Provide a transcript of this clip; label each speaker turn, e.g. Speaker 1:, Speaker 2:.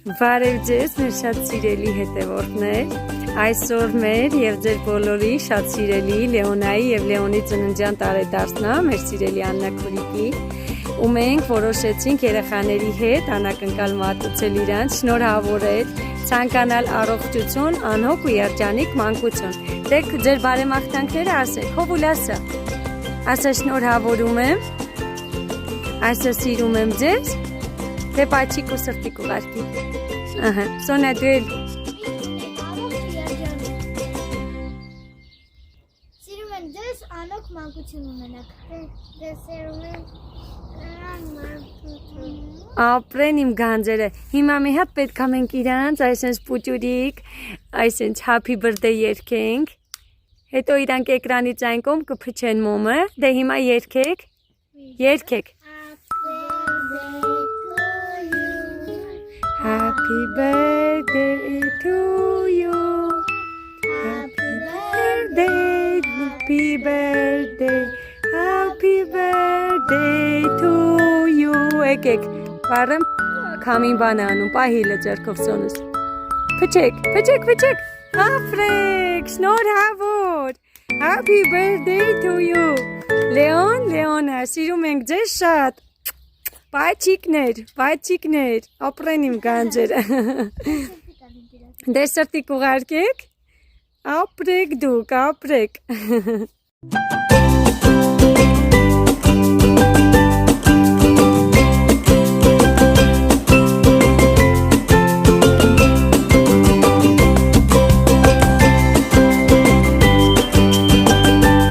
Speaker 1: Բարև ձեզ, մեր շատ սիրելի հետևորդներ, այսօր մեր և ձեր բոլորի շատ սիրելի Լեոնայի և Լեոնի ծննդյան տարեդարձն է, մեր սիրելի Աննա Քուրիկի, ու մենք որոշեցինք երեխաների հետ անակնկալ մատուցել իրանց, շնորհավորել, ցանկանալ առողջություն, անհոգ ու երջանիկ մանկություն։ Դեք ձեր բարեմաղթանքները ասեք, հովուլ ասա շնորհավորում եմ, ասա սիրում եմ ձեզ, դե պաչիկ ու սրտիկ ուղարկի։ Սոնա դու էլ
Speaker 2: Սիրում եմ ձեզ անոք մանկություն ունենաք Դες սիրում եմ
Speaker 1: ապրեն իմ գանձերը Հիմա մի հատ պետք է մենք իրանց այսենց պուճուրիկ այսենց happy birthday երգենք Հետո իրանք էկրանից այն կողմ կփչեն մոմը Դե հիմա երգեք Երգեք Happy birthday to you Happy birthday Happy birthday Happy birthday to you Եկեք Բարեմ Քամին բան անում Պահիլը ձեռքով սոնուս Փչեք Ապրեք Շնորհավոր Happy birthday to you Լեոնա սիրում ենք ձեզ շատ Պաչիկներ, ապրեն իմ գանձերը Դե սրտիկ ուղարկեք Ապրեք դուք, ապրեք